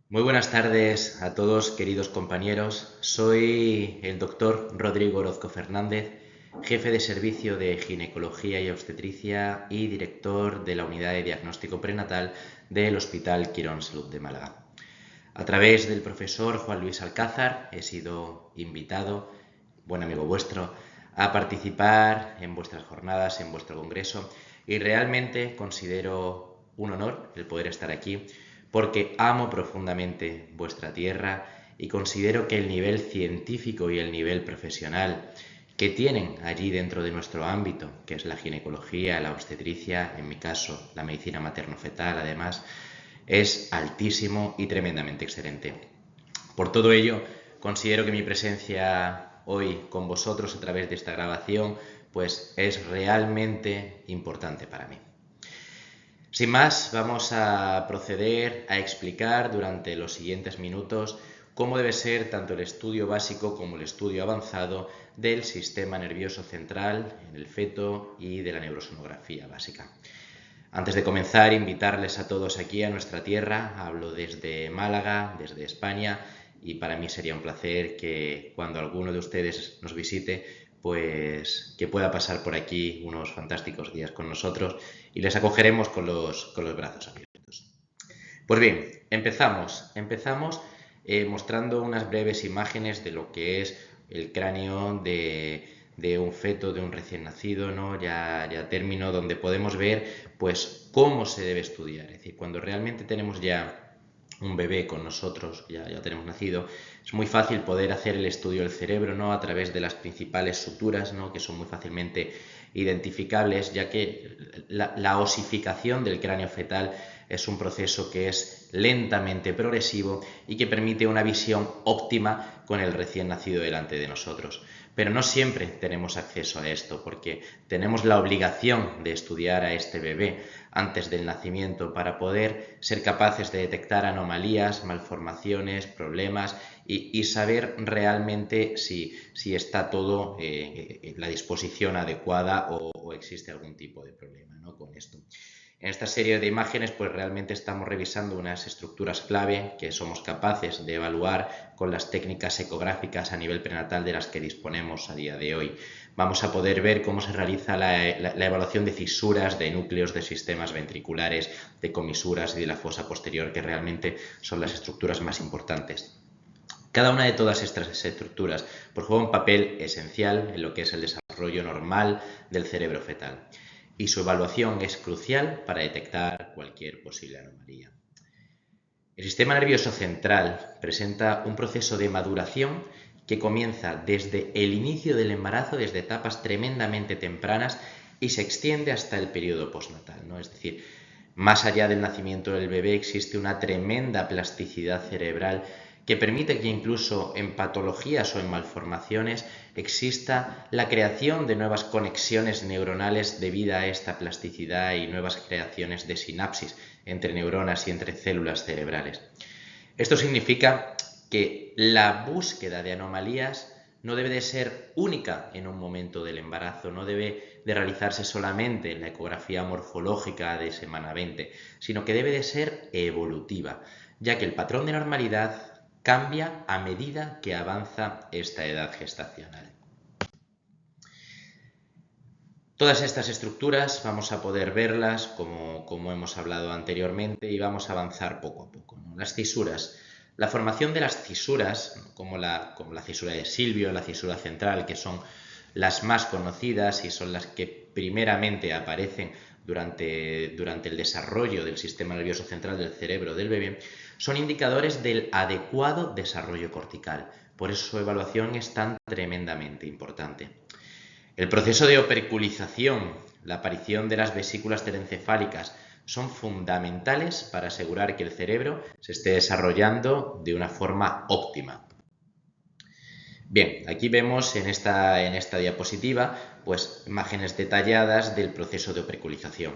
Muy buenas tardes a todos, queridos compañeros. Soy el doctor Rodrigo Orozco Fernández, jefe de servicio de ginecología y obstetricia y director de la unidad de diagnóstico prenatal del Hospital Quirón Salud de Málaga. A través del profesor Juan Luis Alcázar he sido invitado, buen amigo vuestro, a participar en vuestras jornadas, en vuestro congreso, y realmente considero un honor el poder estar aquí porque amo profundamente vuestra tierra y considero que el nivel científico y el nivel profesional que tienen allí dentro de nuestro ámbito, que es la ginecología, la obstetricia, en mi caso la medicina materno-fetal además, es altísimo y tremendamente excelente. Por todo ello, considero que mi presencia hoy con vosotros a través de esta grabación pues es realmente importante para mí. Sin más, vamos a proceder a explicar durante los siguientes minutos cómo debe ser tanto el estudio básico como el estudio avanzado del sistema nervioso central en el feto y de la neurosonografía básica. Antes de comenzar, invitarles a todos aquí a nuestra tierra. Hablo desde Málaga, desde España, y para mí sería un placer que cuando alguno de ustedes nos visite, pues que pueda pasar por aquí unos fantásticos días con nosotros y les acogeremos con los brazos abiertos. Pues bien, empezamos mostrando unas breves imágenes de lo que es el cráneo de un feto, de un recién nacido, ¿no? Ya término donde podemos ver pues cómo se debe estudiar. Es decir, cuando realmente tenemos ya un bebé con nosotros, ya tenemos nacido, es muy fácil poder hacer el estudio del cerebro, ¿no? A través de las principales suturas, ¿no? Que son muy fácilmente identificables, ya que la osificación del cráneo fetal es un proceso que es lentamente progresivo y que permite una visión óptima con el recién nacido delante de nosotros. Pero no siempre tenemos acceso a esto porque tenemos la obligación de estudiar a este bebé antes del nacimiento para poder ser capaces de detectar anomalías, malformaciones, problemas y saber realmente si está todo en la disposición adecuada o existe algún tipo de problema, ¿no? Con esto. En esta serie de imágenes pues realmente estamos revisando unas estructuras clave que somos capaces de evaluar con las técnicas ecográficas a nivel prenatal de las que disponemos a día de hoy. Vamos a poder ver cómo se realiza la evaluación de fisuras, de núcleos de sistemas ventriculares, de comisuras y de la fosa posterior, que realmente son las estructuras más importantes. Cada una de todas estas estructuras pues, juega un papel esencial en lo que es el desarrollo normal del cerebro fetal y su evaluación es crucial para detectar cualquier posible anomalía. El sistema nervioso central presenta un proceso de maduración que comienza desde el inicio del embarazo, desde etapas tremendamente tempranas y se extiende hasta el periodo postnatal, ¿no? Es decir, más allá del nacimiento del bebé existe una tremenda plasticidad cerebral que permite que incluso en patologías o en malformaciones exista la creación de nuevas conexiones neuronales debido a esta plasticidad y nuevas creaciones de sinapsis entre neuronas y entre células cerebrales. Esto significa que la búsqueda de anomalías no debe de ser única en un momento del embarazo, no debe de realizarse solamente en la ecografía morfológica de semana 20, sino que debe de ser evolutiva, ya que el patrón de normalidad cambia a medida que avanza esta edad gestacional. Todas estas estructuras vamos a poder verlas como hemos hablado anteriormente y vamos a avanzar poco a poco, ¿no? Las cisuras. La formación de las cisuras, como la cisura de Silvio, la cisura central, que son las más conocidas y son las que primeramente aparecen durante el desarrollo del sistema nervioso central del cerebro del bebé, son indicadores del adecuado desarrollo cortical. Por eso su evaluación es tan tremendamente importante. El proceso de operculización, la aparición de las vesículas telencefálicas, son fundamentales para asegurar que el cerebro se esté desarrollando de una forma óptima. Bien, aquí vemos en esta diapositiva pues, imágenes detalladas del proceso de operculización.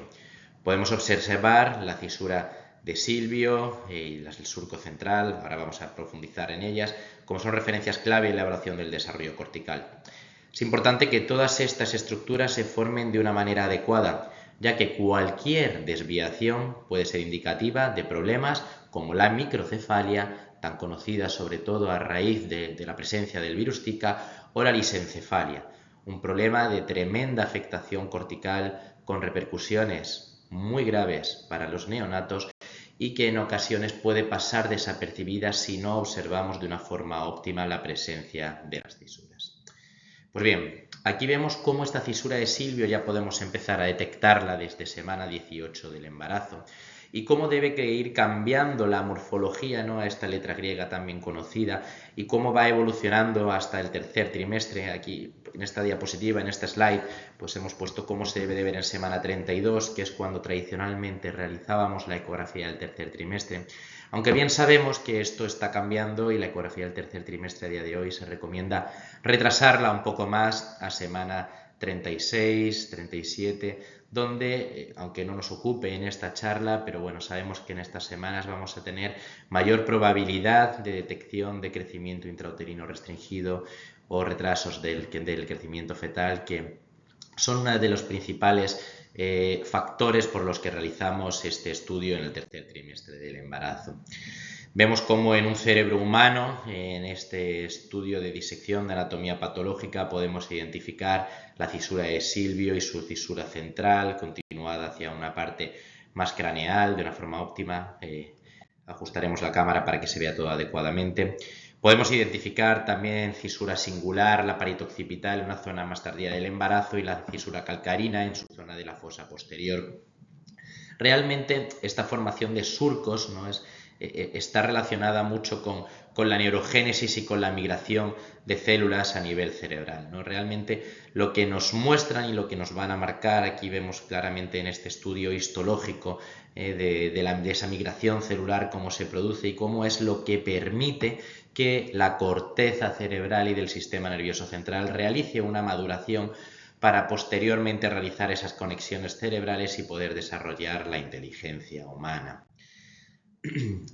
Podemos observar la cisura de Silvio y las del surco central, ahora vamos a profundizar en ellas, como son referencias clave en la evaluación del desarrollo cortical. Es importante que todas estas estructuras se formen de una manera adecuada, ya que cualquier desviación puede ser indicativa de problemas como la microcefalia, tan conocida sobre todo a raíz de la presencia del virus Zika, o la lisencefalia, un problema de tremenda afectación cortical con repercusiones muy graves para los neonatos y que en ocasiones puede pasar desapercibida si no observamos de una forma óptima la presencia de las cisuras. Pues bien, aquí vemos cómo esta cisura de Silvio ya podemos empezar a detectarla desde semana 18 del embarazo y cómo debe ir cambiando la morfología, ¿no?, a esta letra griega tan bien conocida, y cómo va evolucionando hasta el tercer trimestre. Aquí en esta diapositiva, en este slide, pues hemos puesto cómo se debe de ver en semana 32, que es cuando tradicionalmente realizábamos la ecografía del tercer trimestre. Aunque bien sabemos que esto está cambiando y la ecografía del tercer trimestre a día de hoy se recomienda retrasarla un poco más a semana 36, 37, donde, aunque no nos ocupe en esta charla, pero bueno, sabemos que en estas semanas vamos a tener mayor probabilidad de detección de crecimiento intrauterino restringido o retrasos del crecimiento fetal, que son uno de los principales factores por los que realizamos este estudio en el tercer trimestre del embarazo. Vemos cómo en un cerebro humano, en este estudio de disección de anatomía patológica, podemos identificar la cisura de Silvio y su cisura central, continuada hacia una parte más craneal de una forma óptima. Ajustaremos la cámara para que se vea todo adecuadamente. Podemos identificar también cisura singular, la parieto occipital en una zona más tardía del embarazo y la cisura calcarina en su zona de la fosa posterior. Realmente esta formación de surcos, ¿no?, está relacionada mucho con la neurogénesis y con la migración de células a nivel cerebral, ¿no? Realmente lo que nos muestran y lo que nos van a marcar, aquí vemos claramente en este estudio histológico de esa migración celular, cómo se produce y cómo es lo que permite que la corteza cerebral y del sistema nervioso central realice una maduración para posteriormente realizar esas conexiones cerebrales y poder desarrollar la inteligencia humana.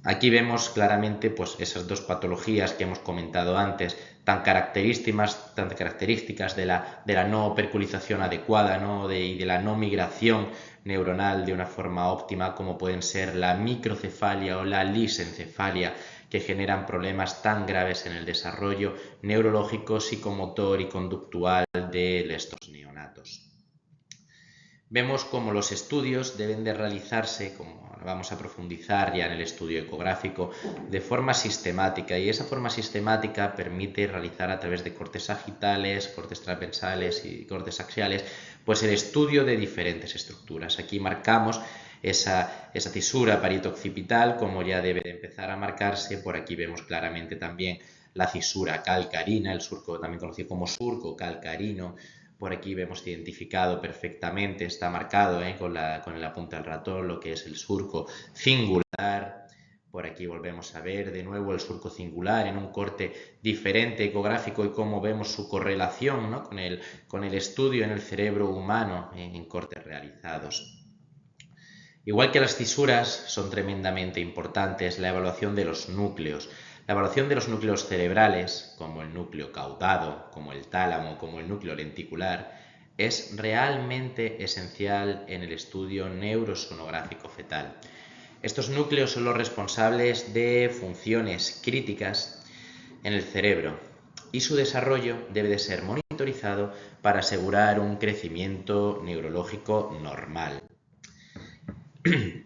Aquí vemos claramente pues, esas dos patologías que hemos comentado antes, tan características de la no perculización adecuada, ¿no?, y de la no migración neuronal de una forma óptima, como pueden ser la microcefalia o la lisencefalia, que generan problemas tan graves en el desarrollo neurológico, psicomotor y conductual de estos neonatos. Vemos cómo los estudios deben de realizarse, como vamos a profundizar ya en el estudio ecográfico, de forma sistemática, y esa forma sistemática permite realizar a través de cortes sagitales, cortes transversales y cortes axiales, pues el estudio de diferentes estructuras. Aquí marcamos esa cisura parieto occipital, como ya debe de empezar a marcarse. Por aquí vemos claramente también la cisura calcarina, el surco también conocido como surco calcarino. Por aquí vemos identificado perfectamente, está marcado con la punta del ratón, lo que es el surco cingular. Por aquí volvemos a ver de nuevo el surco cingular en un corte diferente ecográfico y cómo vemos su correlación, ¿no?, con el estudio en el cerebro humano en cortes realizados. Igual que las cisuras son tremendamente importantes, la evaluación de los núcleos. La evaluación de los núcleos cerebrales, como el núcleo caudado, como el tálamo, como el núcleo lenticular, es realmente esencial en el estudio neurosonográfico fetal. Estos núcleos son los responsables de funciones críticas en el cerebro y su desarrollo debe de ser monitorizado para asegurar un crecimiento neurológico normal.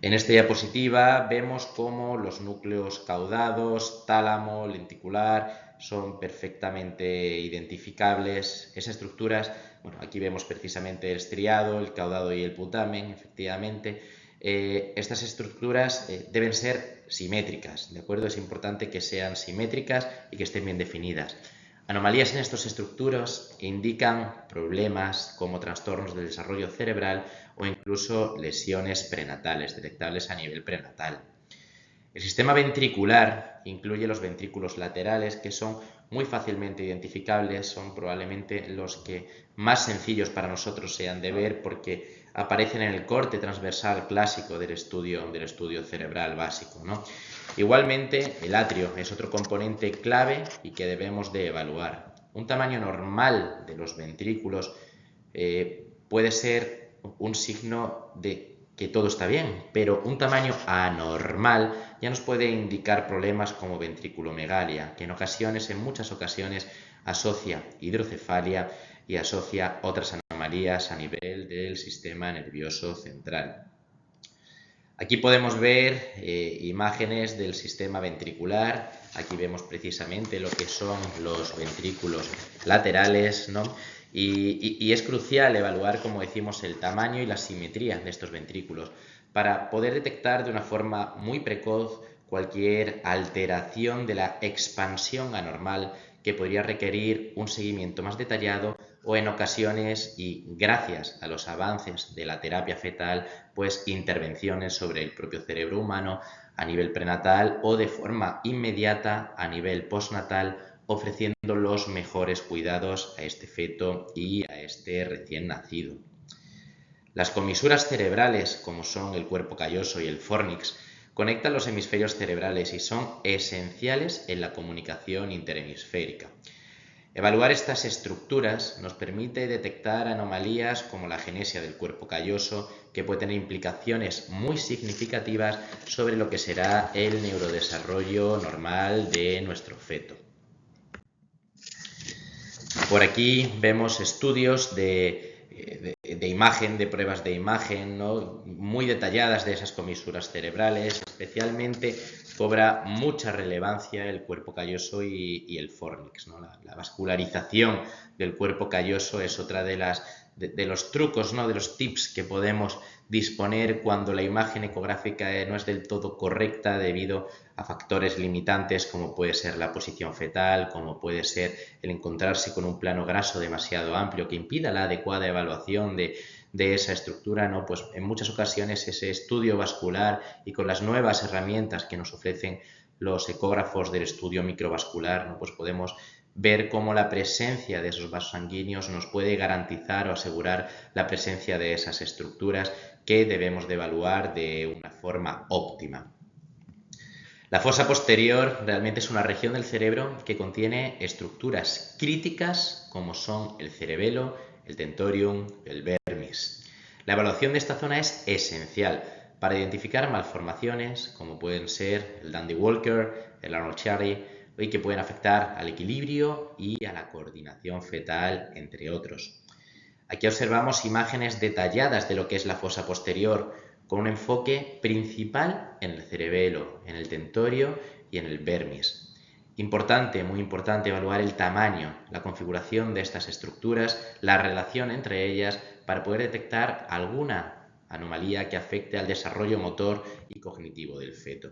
En esta diapositiva vemos cómo los núcleos caudados, tálamo, lenticular, son perfectamente identificables. Esas estructuras, bueno, aquí vemos precisamente el estriado, el caudado y el putamen, efectivamente. Estas estructuras deben ser simétricas, ¿de acuerdo? Es importante que sean simétricas y que estén bien definidas. Anomalías en estas estructuras indican problemas como trastornos del desarrollo cerebral o incluso lesiones prenatales, detectables a nivel prenatal. El sistema ventricular incluye los ventrículos laterales, que son muy fácilmente identificables, son probablemente los que más sencillos para nosotros sean de ver porque aparecen en el corte transversal clásico del estudio cerebral básico, ¿no? Igualmente, el atrio es otro componente clave y que debemos de evaluar. Un tamaño normal de los ventrículos puede ser un signo de que todo está bien, pero un tamaño anormal ya nos puede indicar problemas como ventriculomegalia, que en muchas ocasiones, asocia hidrocefalia y asocia otras anomalías a nivel del sistema nervioso central. Aquí podemos ver imágenes del sistema ventricular. Aquí vemos precisamente lo que son los ventrículos laterales, ¿no? Y es crucial evaluar, como decimos, el tamaño y la simetría de estos ventrículos para poder detectar de una forma muy precoz cualquier alteración de la expansión anormal que podría requerir un seguimiento más detallado o en ocasiones, y gracias a los avances de la terapia fetal, pues intervenciones sobre el propio cerebro humano a nivel prenatal o de forma inmediata a nivel postnatal, ofreciendo los mejores cuidados a este feto y a este recién nacido. Las comisuras cerebrales, como son el cuerpo calloso y el fórnix, conectan los hemisferios cerebrales y son esenciales en la comunicación interhemisférica. Evaluar estas estructuras nos permite detectar anomalías como la agenesia del cuerpo calloso, que puede tener implicaciones muy significativas sobre lo que será el neurodesarrollo normal de nuestro feto. Por aquí vemos estudios de imagen, de pruebas de imagen, ¿no? Muy detalladas de esas comisuras cerebrales. Especialmente cobra mucha relevancia el cuerpo calloso y el fórnix, ¿no? La vascularización del cuerpo calloso es otra de los trucos, ¿no? De los tips que podemos disponer cuando la imagen ecográfica no es del todo correcta debido a factores limitantes como puede ser la posición fetal, como puede ser el encontrarse con un plano graso demasiado amplio que impida la adecuada evaluación de esa estructura, ¿no? Pues en muchas ocasiones ese estudio vascular y con las nuevas herramientas que nos ofrecen los ecógrafos del estudio microvascular, ¿no? Pues podemos ver cómo la presencia de esos vasos sanguíneos nos puede garantizar o asegurar la presencia de esas estructuras que debemos de evaluar de una forma óptima. La fosa posterior realmente es una región del cerebro que contiene estructuras críticas como son el cerebelo, el tentorium, el vermis. La evaluación de esta zona es esencial para identificar malformaciones como pueden ser el Dandy Walker, el Arnold Chiari, y que pueden afectar al equilibrio y a la coordinación fetal, entre otros. Aquí observamos imágenes detalladas de lo que es la fosa posterior, con un enfoque principal en el cerebelo, en el tentorio y en el vermis. Importante, muy importante, evaluar el tamaño, la configuración de estas estructuras, la relación entre ellas, para poder detectar alguna anomalía que afecte al desarrollo motor y cognitivo del feto.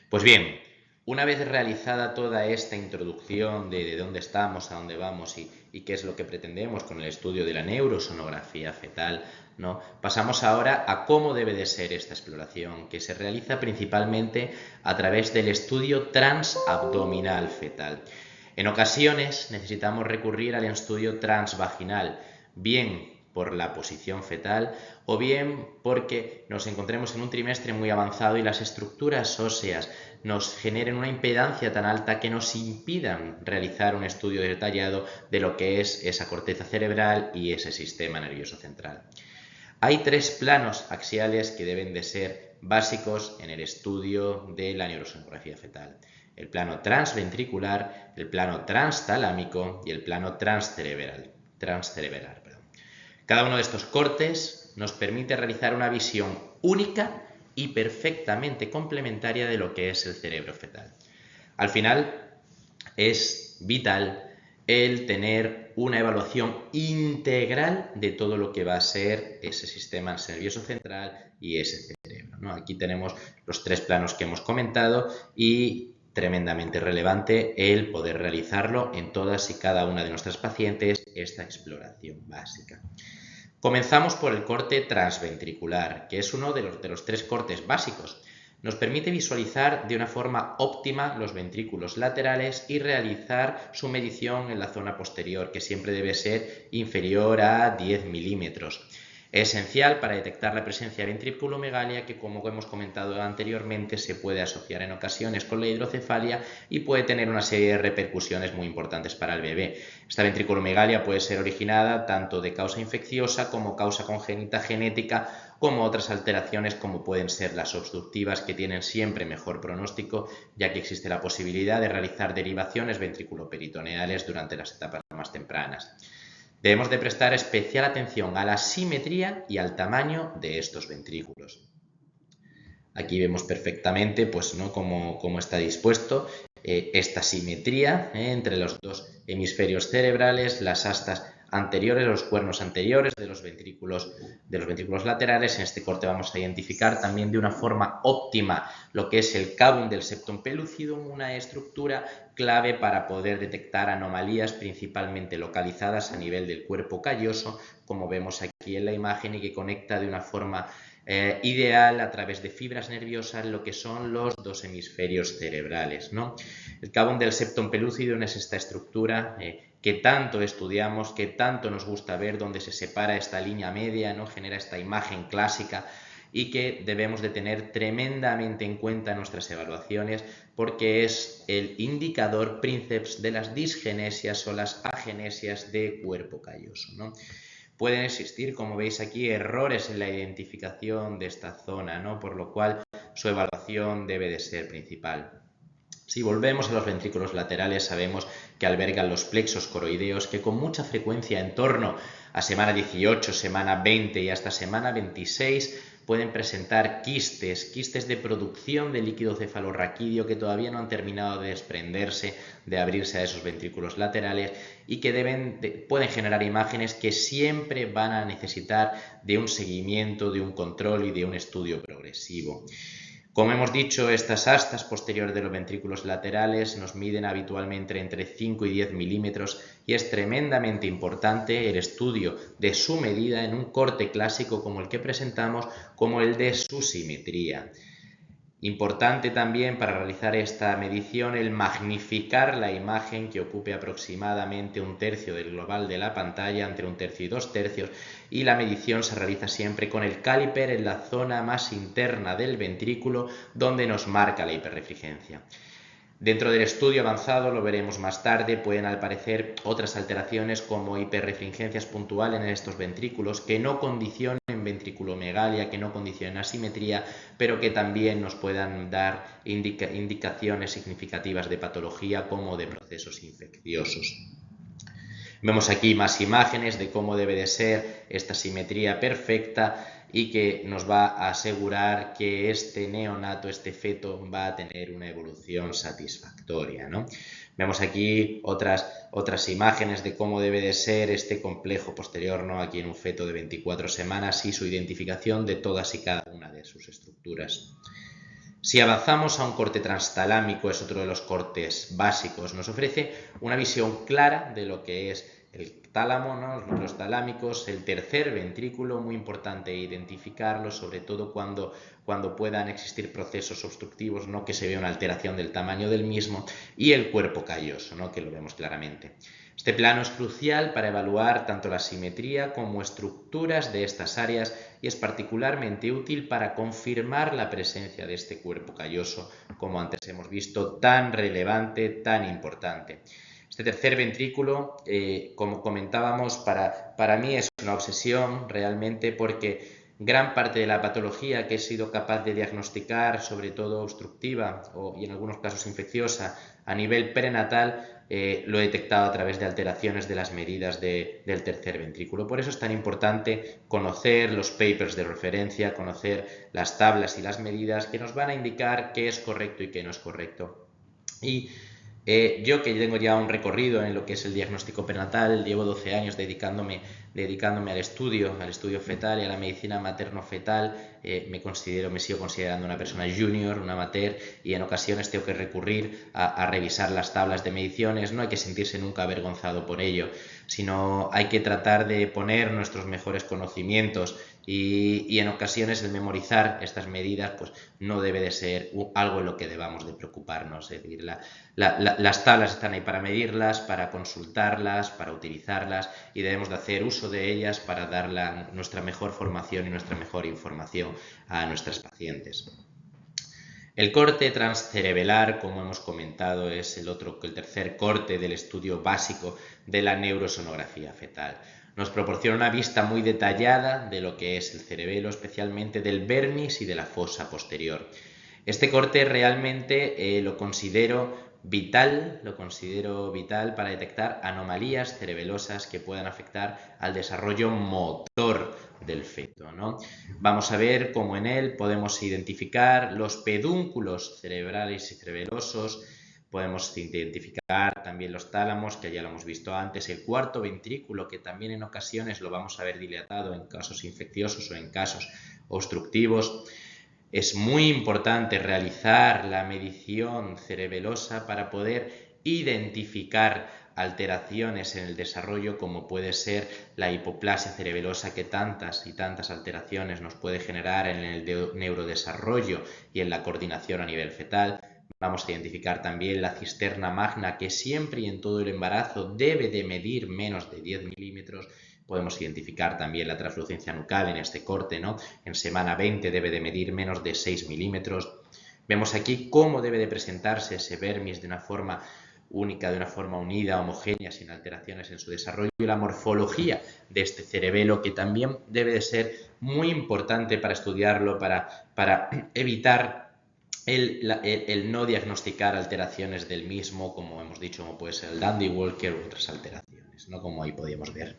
Pues bien, una vez realizada toda esta introducción de dónde estamos, a dónde vamos y qué es lo que pretendemos con el estudio de la neurosonografía fetal, ¿no? Pasamos ahora a cómo debe de ser esta exploración, que se realiza principalmente a través del estudio transabdominal fetal. En ocasiones necesitamos recurrir al estudio transvaginal, bien por la posición fetal o bien porque nos encontremos en un trimestre muy avanzado y las estructuras óseas nos generen una impedancia tan alta que nos impidan realizar un estudio detallado de lo que es esa corteza cerebral y ese sistema nervioso central. Hay tres planos axiales que deben de ser básicos en el estudio de la neurosonografía fetal: el plano transventricular, el plano transtalámico y el plano transcerebelar. Cada uno de estos cortes nos permite realizar una visión única y perfectamente complementaria de lo que es el cerebro fetal. Al final es vital el tener una evaluación integral de todo lo que va a ser ese sistema nervioso central y ese cerebro, ¿no? Aquí tenemos los tres planos que hemos comentado y tremendamente relevante el poder realizarlo en todas y cada una de nuestras pacientes, esta exploración básica. Comenzamos por el corte transventricular, que es uno de los tres cortes básicos. Nos permite visualizar de una forma óptima los ventrículos laterales y realizar su medición en la zona posterior, que siempre debe ser inferior a 10 milímetros. Es esencial para detectar la presencia de ventriculomegalia, que como hemos comentado anteriormente se puede asociar en ocasiones con la hidrocefalia y puede tener una serie de repercusiones muy importantes para el bebé. Esta ventriculomegalia puede ser originada tanto de causa infecciosa como causa congénita genética como otras alteraciones como pueden ser las obstructivas, que tienen siempre mejor pronóstico, ya que existe la posibilidad de realizar derivaciones ventriculoperitoneales durante las etapas más tempranas. Debemos de prestar especial atención a la simetría y al tamaño de estos ventrículos. Aquí vemos perfectamente pues, ¿no? cómo está dispuesto esta simetría entre los dos hemisferios cerebrales, las astas anteriores, los cuernos anteriores de los ventrículos laterales. En este corte vamos a identificar también de una forma óptima lo que es el cavum del septum pellucidum, una estructura clave para poder detectar anomalías principalmente localizadas a nivel del cuerpo calloso, como vemos aquí en la imagen, y que conecta de una forma ideal a través de fibras nerviosas lo que son los dos hemisferios cerebrales, ¿no? El cavum del septum pellucidum es esta estructura que tanto estudiamos, que tanto nos gusta ver, donde se separa esta línea media, ¿no? Genera esta imagen clásica y que debemos de tener tremendamente en cuenta en nuestras evaluaciones, porque es el indicador princeps de las disgenesias o las agenesias de cuerpo calloso, ¿no? Pueden existir, como veis aquí, errores en la identificación de esta zona, ¿no? Por lo cual su evaluación debe de ser principal. Si volvemos a los ventrículos laterales, sabemos que albergan los plexos coroideos, que con mucha frecuencia en torno a semana 18, semana 20 y hasta semana 26 pueden presentar quistes de producción de líquido cefalorraquídeo que todavía no han terminado de desprenderse, de abrirse a esos ventrículos laterales, y que pueden generar imágenes que siempre van a necesitar de un seguimiento, de un control y de un estudio progresivo. Como hemos dicho, estas astas posteriores de los ventrículos laterales nos miden habitualmente entre 5 y 10 milímetros y es tremendamente importante el estudio de su medida en un corte clásico como el que presentamos, como el de su simetría. Importante también para realizar esta medición el magnificar la imagen, que ocupe aproximadamente 1/3 del global de la pantalla, entre 1/3 y 2/3, y la medición se realiza siempre con el caliper en la zona más interna del ventrículo, donde nos marca la hiperrefringencia. Dentro del estudio avanzado, lo veremos más tarde, pueden aparecer otras alteraciones como hiperrefringencias puntuales en estos ventrículos que no condicionen ventriculomegalia, que no condicionen asimetría, pero que también nos puedan dar indicaciones significativas de patología como de procesos infecciosos. Vemos aquí más imágenes de cómo debe de ser esta simetría perfecta y que nos va a asegurar que este neonato, este feto, va a tener una evolución satisfactoria, ¿no? Vemos aquí otras imágenes de cómo debe de ser este complejo posterior, ¿no? Aquí en un feto de 24 semanas y su identificación de todas y cada una de sus estructuras. Si avanzamos a un corte transtalámico, es otro de los cortes básicos, nos ofrece una visión clara de lo que es el tálamo, ¿no? Los núcleos talámicos, el tercer ventrículo, muy importante identificarlo, sobre todo cuando puedan existir procesos obstructivos, ¿no? Que se vea una alteración del tamaño del mismo, y el cuerpo calloso, ¿no? Que lo vemos claramente. Este plano es crucial para evaluar tanto la simetría como estructuras de estas áreas y es particularmente útil para confirmar la presencia de este cuerpo calloso, como antes hemos visto, tan relevante, tan importante. Este tercer ventrículo, como comentábamos, para mí es una obsesión realmente, porque gran parte de la patología que he sido capaz de diagnosticar, sobre todo obstructiva y en algunos casos infecciosa, a nivel prenatal, lo he detectado a través de alteraciones de las medidas del tercer ventrículo. Por eso es tan importante conocer los papers de referencia, conocer las tablas y las medidas que nos van a indicar qué es correcto y qué no es correcto. Y yo, que tengo ya un recorrido en lo que es el diagnóstico prenatal, llevo 12 años dedicándome al estudio fetal y a la medicina materno-fetal, me sigo considerando una persona junior, una amateur, y en ocasiones tengo que recurrir a revisar las tablas de mediciones. No hay que sentirse nunca avergonzado por ello, sino hay que tratar de poner nuestros mejores conocimientos y en ocasiones el memorizar estas medidas pues no debe de ser algo en lo que debamos de preocuparnos. Es decir, las tablas están ahí para medirlas, para consultarlas, para utilizarlas, y debemos de hacer uso de ellas para dar nuestra mejor formación y nuestra mejor información a nuestras pacientes. El corte transcerebelar, como hemos comentado, es el tercer corte del estudio básico de la neurosonografía fetal. Nos proporciona una vista muy detallada de lo que es el cerebelo, especialmente del vermis y de la fosa posterior. Este corte realmente lo considero vital para detectar anomalías cerebelosas que puedan afectar al desarrollo motor del feto, ¿no? Vamos a ver cómo en él podemos identificar los pedúnculos cerebrales y cerebelosos, podemos identificar también los tálamos, que ya lo hemos visto antes, el cuarto ventrículo, que también en ocasiones lo vamos a ver dilatado en casos infecciosos o en casos obstructivos. Es muy importante realizar la medición cerebelosa para poder identificar alteraciones en el desarrollo, como puede ser la hipoplasia cerebelosa, que tantas y tantas alteraciones nos puede generar en el neurodesarrollo y en la coordinación a nivel fetal. Vamos a identificar también la cisterna magna, que siempre y en todo el embarazo debe de medir menos de 10 milímetros. Podemos identificar también la translucencia nucal en este corte, ¿no? En semana 20 debe de medir menos de 6 milímetros. Vemos aquí cómo debe de presentarse ese vermis de una forma única, de una forma unida, homogénea, sin alteraciones en su desarrollo, y la morfología de este cerebelo, que también debe de ser muy importante para estudiarlo, para evitar el no diagnosticar alteraciones del mismo, como hemos dicho, como puede ser el Dandy Walker u otras alteraciones, ¿no? Como ahí podíamos ver.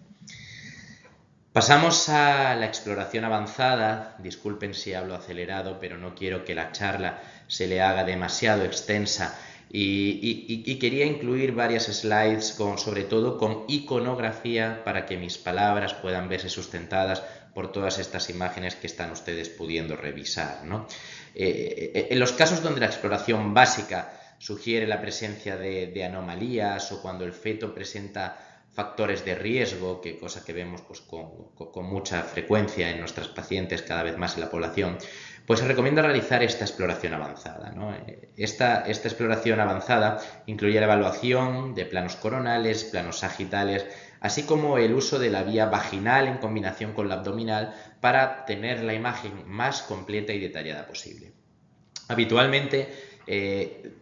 Pasamos a la exploración avanzada. Disculpen si hablo acelerado, pero no quiero que la charla se le haga demasiado extensa y quería incluir varias slides, sobre todo con iconografía, para que mis palabras puedan verse sustentadas por todas estas imágenes que están ustedes pudiendo revisar, ¿no? En los casos donde la exploración básica sugiere la presencia de anomalías, o cuando el feto presenta factores de riesgo, cosa que vemos pues, con mucha frecuencia en nuestras pacientes, cada vez más en la población, pues se recomienda realizar esta exploración avanzada, ¿no? Esta exploración avanzada incluye la evaluación de planos coronales, planos sagitales, así como el uso de la vía vaginal en combinación con la abdominal, para tener la imagen más completa y detallada posible. Habitualmente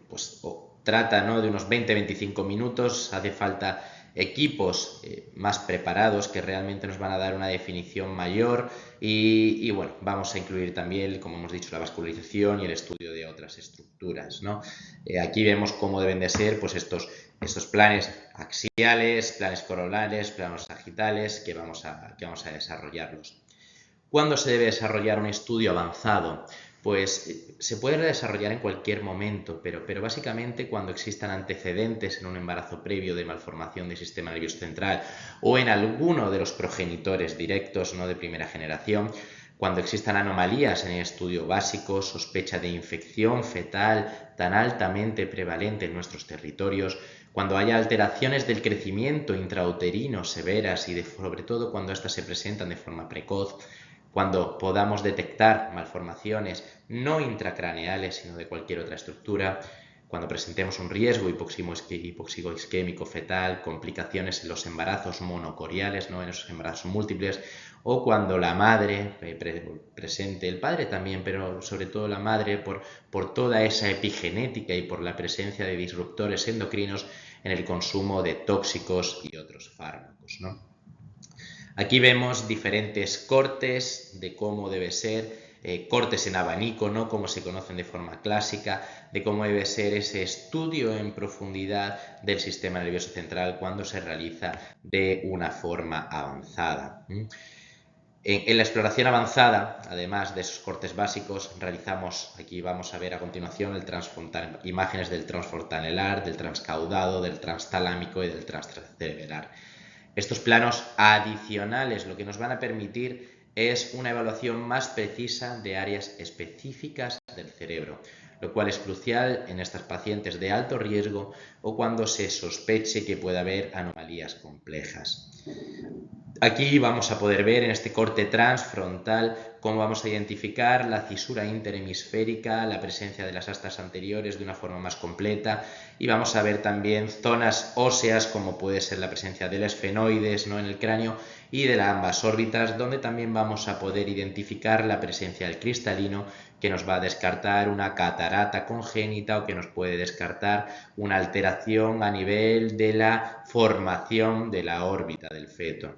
pues trata, ¿no?, de unos 20-25 minutos. Hace falta equipos más preparados, que realmente nos van a dar una definición mayor, y bueno, vamos a incluir también, como hemos dicho, la vascularización y el estudio de otras estructuras, ¿no? Aquí vemos cómo deben de ser pues estos planes axiales, planes coronales, planos sagitales, que vamos a desarrollarlos. ¿Cuándo se debe desarrollar un estudio avanzado? Pues se puede desarrollar en cualquier momento, pero básicamente cuando existan antecedentes en un embarazo previo de malformación del sistema nervioso central, o en alguno de los progenitores directos, no de primera generación, cuando existan anomalías en el estudio básico, sospecha de infección fetal tan altamente prevalente en nuestros territorios, cuando haya alteraciones del crecimiento intrauterino severas y sobre todo cuando éstas se presentan de forma precoz, cuando podamos detectar malformaciones no intracraneales, sino de cualquier otra estructura, cuando presentemos un riesgo hipoxigoisquémico fetal, complicaciones en los embarazos monocoriales, no en esos embarazos múltiples, o cuando la madre presente, el padre también, pero sobre todo la madre, por toda esa epigenética y por la presencia de disruptores endocrinos en el consumo de tóxicos y otros fármacos, ¿no? Aquí vemos diferentes cortes de cómo debe ser, cortes en abanico, ¿no?, como se conocen de forma clásica, de cómo debe ser ese estudio en profundidad del sistema nervioso central cuando se realiza de una forma avanzada. En la exploración avanzada, además de esos cortes básicos, realizamos, aquí vamos a ver a continuación, imágenes del transfontanelar, del transcaudado, del transtalámico y del transcerebral. Estos planos adicionales lo que nos van a permitir es una evaluación más precisa de áreas específicas del cerebro, lo cual es crucial en estas pacientes de alto riesgo o cuando se sospeche que pueda haber anomalías complejas. Aquí vamos a poder ver en este corte transfrontal cómo vamos a identificar la cisura interhemisférica, la presencia de las astas anteriores de una forma más completa, y vamos a ver también zonas óseas, como puede ser la presencia del esfenoides, ¿no?, en el cráneo, y de ambas órbitas, donde también vamos a poder identificar la presencia del cristalino, que nos va a descartar una catarata congénita o que nos puede descartar una alteración a nivel de la formación de la órbita del feto.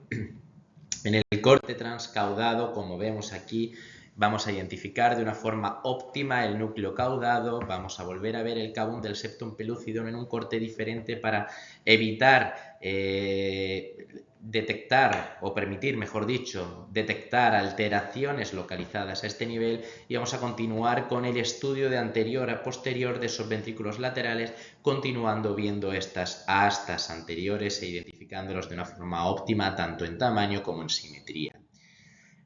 En el corte transcaudado, como vemos aquí, vamos a identificar de una forma óptima el núcleo caudado, vamos a volver a ver el cabum del septum pellucidum en un corte diferente para evitar detectar, o permitir, mejor dicho, detectar alteraciones localizadas a este nivel, y vamos a continuar con el estudio de anterior a posterior de esos ventrículos laterales, continuando viendo estas astas anteriores e identificándolos de una forma óptima tanto en tamaño como en simetría.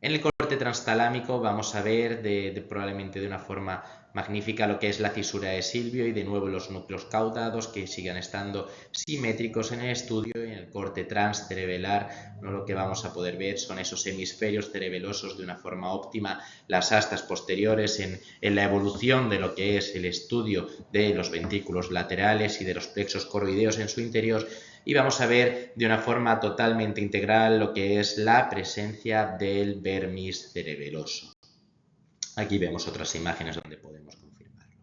En el corte transtalámico vamos a ver probablemente de una forma magnífica lo que es la cisura de Silvio y de nuevo los núcleos caudados que sigan estando simétricos en el estudio. Y en el corte transcerebelar, ¿no? Lo que vamos a poder ver son esos hemisferios cerebelosos de una forma óptima, las astas posteriores en la evolución de lo que es el estudio de los ventrículos laterales y de los plexos coroideos en su interior. Y vamos a ver de una forma totalmente integral lo que es la presencia del vermis cerebeloso. Aquí vemos otras imágenes donde podemos confirmarlo.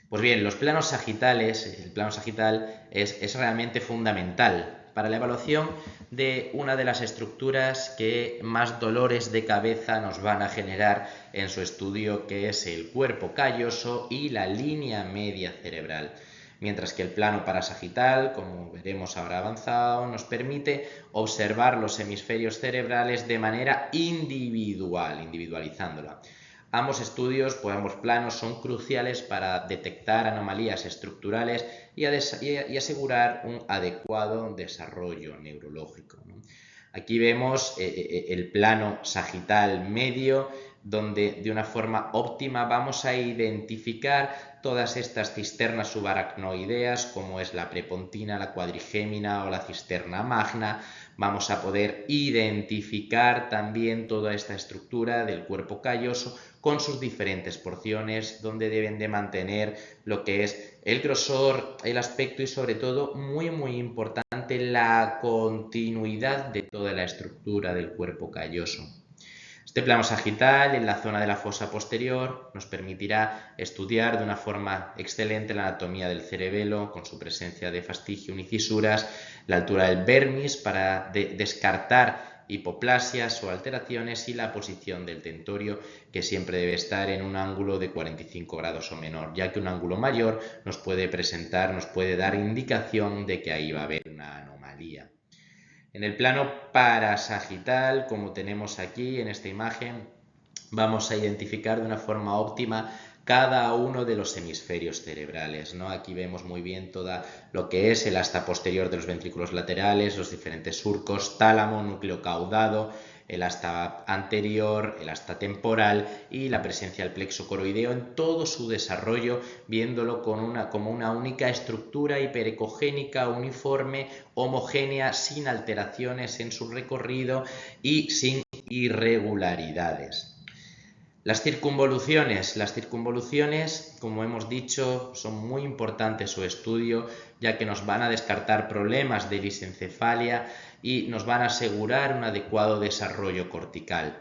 Pues bien, los planos sagitales, el plano sagital es realmente fundamental para la evaluación de una de las estructuras que más dolores de cabeza nos van a generar en su estudio, que es el cuerpo calloso y la línea media cerebral. Mientras que el plano parasagital, como veremos ahora avanzado, nos permite observar los hemisferios cerebrales de manera individualizándola. Ambos estudios, pues ambos planos, son cruciales para detectar anomalías estructurales y asegurar un adecuado desarrollo neurológico, ¿no? Aquí vemos el plano sagital medio, donde de una forma óptima vamos a identificar todas estas cisternas subaracnoideas, como es la prepontina, la cuadrigémina o la cisterna magna. Vamos a poder identificar también toda esta estructura del cuerpo calloso con sus diferentes porciones, donde deben de mantener lo que es el grosor, el aspecto y sobre todo, muy importante, la continuidad de toda la estructura del cuerpo calloso. Este plano sagital en la zona de la fosa posterior nos permitirá estudiar de una forma excelente la anatomía del cerebelo con su presencia de fastigium y fisuras, la altura del vermis para descartar hipoplasias o alteraciones y la posición del tentorio, que siempre debe estar en un ángulo de 45 grados o menor, ya que un ángulo mayor nos puede dar indicación de que ahí va a haber una anomalía. En el plano parasagital, como tenemos aquí en esta imagen, vamos a identificar de una forma óptima cada uno de los hemisferios cerebrales, ¿no? Aquí vemos muy bien todo lo que es el asta posterior de los ventrículos laterales, los diferentes surcos, tálamo, núcleo caudado, el asta anterior, el asta temporal y la presencia del plexo coroideo en todo su desarrollo, viéndolo como una única estructura hiperecogénica, uniforme, homogénea, sin alteraciones en su recorrido y sin irregularidades. Las circunvoluciones, como hemos dicho, son muy importantes su estudio, ya que nos van a descartar problemas de lisencefalia y nos van a asegurar un adecuado desarrollo cortical.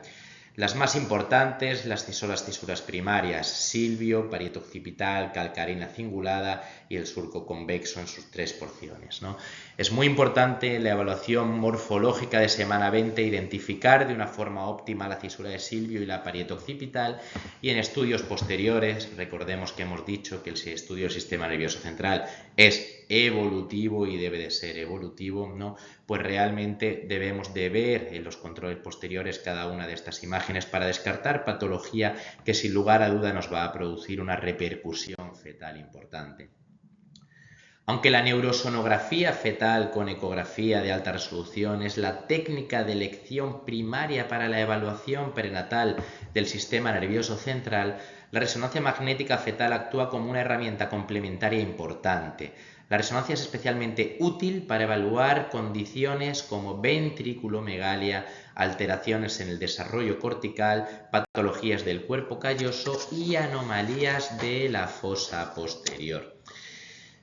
Las más importantes son las cisuras primarias, silvio, parieto occipital, calcarina cingulada y el surco convexo en sus 3 porciones, ¿no? Es muy importante la evaluación morfológica de semana 20 identificar de una forma óptima la cisura de silvio y la parieto occipital, y en estudios posteriores, recordemos que hemos dicho que el estudio del sistema nervioso central es evolutivo y debe de ser evolutivo, ¿no? Pues realmente debemos de ver en los controles posteriores cada una de estas imágenes para descartar patología que sin lugar a duda nos va a producir una repercusión fetal importante. Aunque la neurosonografía fetal con ecografía de alta resolución es la técnica de elección primaria para la evaluación prenatal del sistema nervioso central, la resonancia magnética fetal actúa como una herramienta complementaria importante. La resonancia es especialmente útil para evaluar condiciones como ventriculomegalia, alteraciones en el desarrollo cortical, patologías del cuerpo calloso y anomalías de la fosa posterior.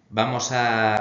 Vamos a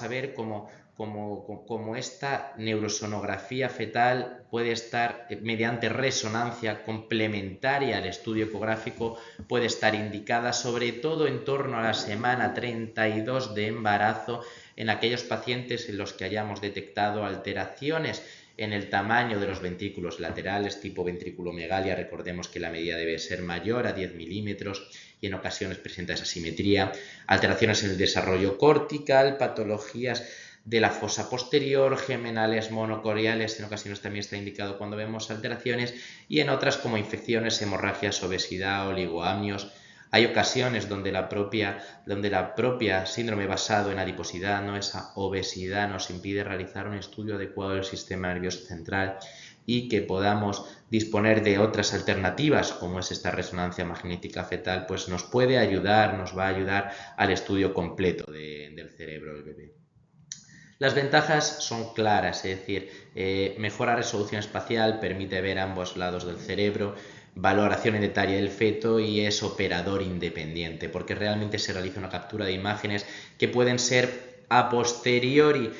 ver cómo esta neurosonografía fetal puede estar, mediante resonancia complementaria al estudio ecográfico, puede estar indicada sobre todo en torno a la semana 32 de embarazo en aquellos pacientes en los que hayamos detectado alteraciones en el tamaño de los ventrículos laterales tipo ventriculomegalia. Recordemos que la medida debe ser mayor a 10 milímetros y en ocasiones presenta esa asimetría, alteraciones en el desarrollo cortical, patologías de la fosa posterior, gemenales monocoriales, en ocasiones también está indicado cuando vemos alteraciones, y en otras como infecciones, hemorragias, obesidad, oligoamnios. Hay ocasiones donde la propia síndrome basado en adiposidad, ¿no? Esa obesidad nos impide realizar un estudio adecuado del sistema nervioso central y que podamos disponer de otras alternativas como es esta resonancia magnética fetal, pues nos puede ayudar, nos va a ayudar al estudio completo del cerebro del bebé. Las ventajas son claras, es decir, mejora resolución espacial, permite ver ambos lados del cerebro, valoración en detalle del feto y es operador independiente, porque realmente se realiza una captura de imágenes que pueden ser a posteriori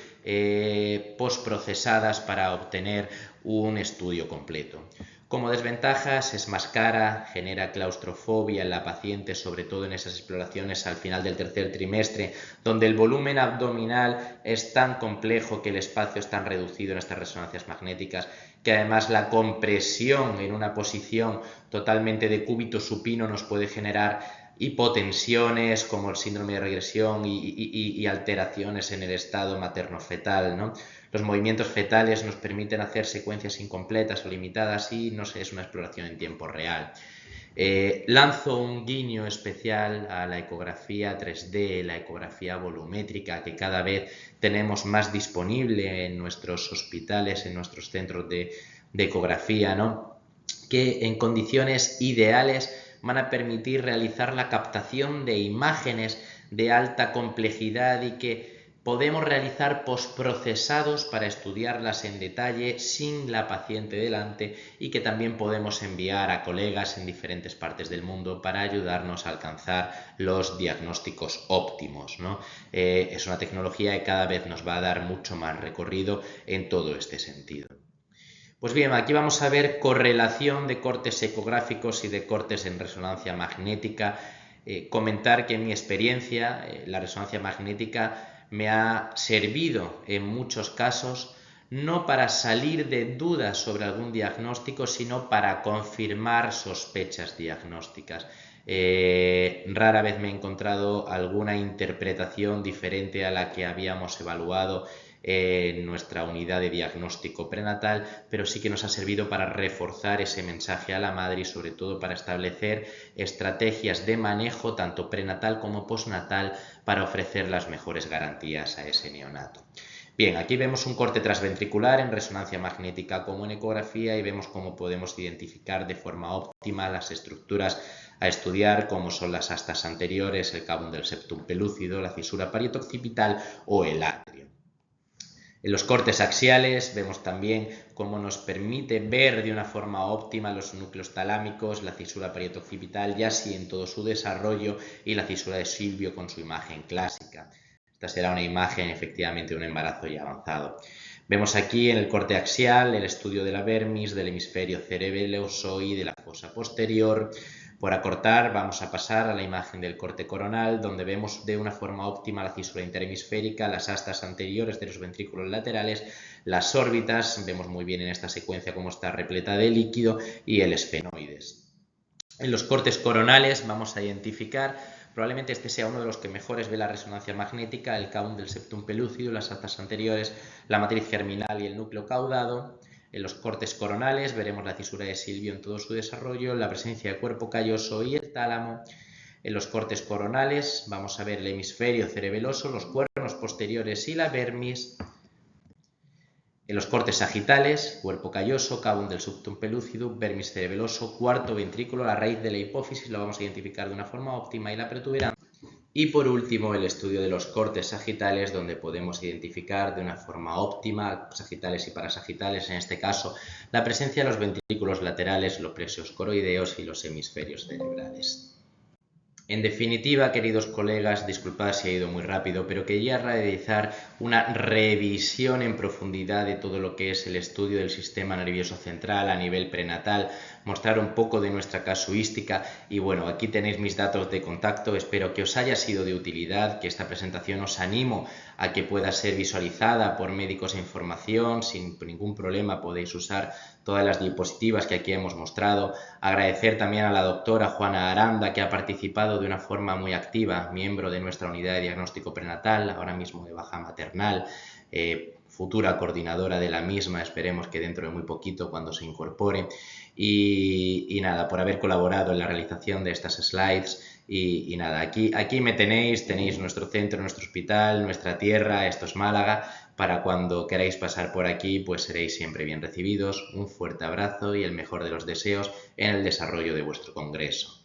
postprocesadas para obtener un estudio completo. Como desventajas, es más cara, genera claustrofobia en la paciente, sobre todo en esas exploraciones al final del tercer trimestre, donde el volumen abdominal es tan complejo que el espacio es tan reducido en estas resonancias magnéticas, que además la compresión en una posición totalmente de cúbito supino nos puede generar hipotensiones como el síndrome de regresión y alteraciones en el estado materno-fetal, ¿no? Los movimientos fetales nos permiten hacer secuencias incompletas o limitadas y no sé, es una exploración en tiempo real. Lanzo un guiño especial a la ecografía 3D, la ecografía volumétrica, que cada vez tenemos más disponible en nuestros hospitales, en nuestros centros de ecografía, ¿no? Que en condiciones ideales van a permitir realizar la captación de imágenes de alta complejidad y que podemos realizar postprocesados para estudiarlas en detalle sin la paciente delante y que también podemos enviar a colegas en diferentes partes del mundo para ayudarnos a alcanzar los diagnósticos óptimos, ¿no? Es una tecnología que cada vez nos va a dar mucho más recorrido en todo este sentido. Pues bien, aquí vamos a ver correlación de cortes ecográficos y de cortes en resonancia magnética. Comentar que en mi experiencia la resonancia magnética me ha servido en muchos casos no para salir de dudas sobre algún diagnóstico, sino para confirmar sospechas diagnósticas. Rara vez me he encontrado alguna interpretación diferente a la que habíamos evaluado en nuestra unidad de diagnóstico prenatal, pero sí que nos ha servido para reforzar ese mensaje a la madre y sobre todo para establecer estrategias de manejo tanto prenatal como postnatal para ofrecer las mejores garantías a ese neonato. Bien, aquí vemos un corte transventricular en resonancia magnética como en ecografía y vemos cómo podemos identificar de forma óptima las estructuras a estudiar, como son las astas anteriores, el cavum del septum pelúcido, la cisura parietoccipital o el atrio. En los cortes axiales vemos también cómo nos permite ver de una forma óptima los núcleos talámicos, la cisura parietoccipital ya así en todo su desarrollo y la cisura de Silvio con su imagen clásica. Esta será una imagen efectivamente de un embarazo ya avanzado. Vemos aquí en el corte axial el estudio de la vermis, del hemisferio cerebeloso y de la fosa posterior. Por acortar vamos a pasar a la imagen del corte coronal, donde vemos de una forma óptima la cisura interhemisférica, las astas anteriores de los ventrículos laterales, las órbitas, vemos muy bien en esta secuencia cómo está repleta de líquido, y el esfenoides. En los cortes coronales vamos a identificar, probablemente este sea uno de los que mejores ve la resonancia magnética, el cavum del septum pelúcido, las astas anteriores, la matriz germinal y el núcleo caudado. En los cortes coronales veremos la cisura de Silvio en todo su desarrollo, la presencia de cuerpo calloso y el tálamo. En los cortes coronales vamos a ver el hemisferio cerebeloso, los cuernos posteriores y la vermis. En los cortes sagitales, cuerpo calloso, cavum del septum pelúcido, vermis cerebeloso, cuarto ventrículo, la raíz de la hipófisis lo vamos a identificar de una forma óptima y la protuberancia. Y por último, el estudio de los cortes sagitales, donde podemos identificar de una forma óptima, sagitales y parasagitales, en este caso, la presencia de los ventrículos laterales, los plexos coroideos y los hemisferios cerebrales. En definitiva, queridos colegas, disculpad si he ido muy rápido, pero quería realizar una revisión en profundidad de todo lo que es el estudio del sistema nervioso central a nivel prenatal, mostrar un poco de nuestra casuística y bueno, aquí tenéis mis datos de contacto, espero que os haya sido de utilidad, que esta presentación os animo a que pueda ser visualizada por médicos en formación, sin ningún problema podéis usar todas las diapositivas que aquí hemos mostrado. Agradecer también a la doctora Juana Aranda, que ha participado de una forma muy activa, miembro de nuestra unidad de diagnóstico prenatal, ahora mismo de baja maternal, futura coordinadora de la misma, esperemos que dentro de muy poquito cuando se incorpore. Y nada, por haber colaborado en la realización de estas slides. Y nada, aquí me tenéis nuestro centro, nuestro hospital, nuestra tierra, esto es Málaga. Para cuando queráis pasar por aquí, pues seréis siempre bien recibidos. Un fuerte abrazo y el mejor de los deseos en el desarrollo de vuestro congreso.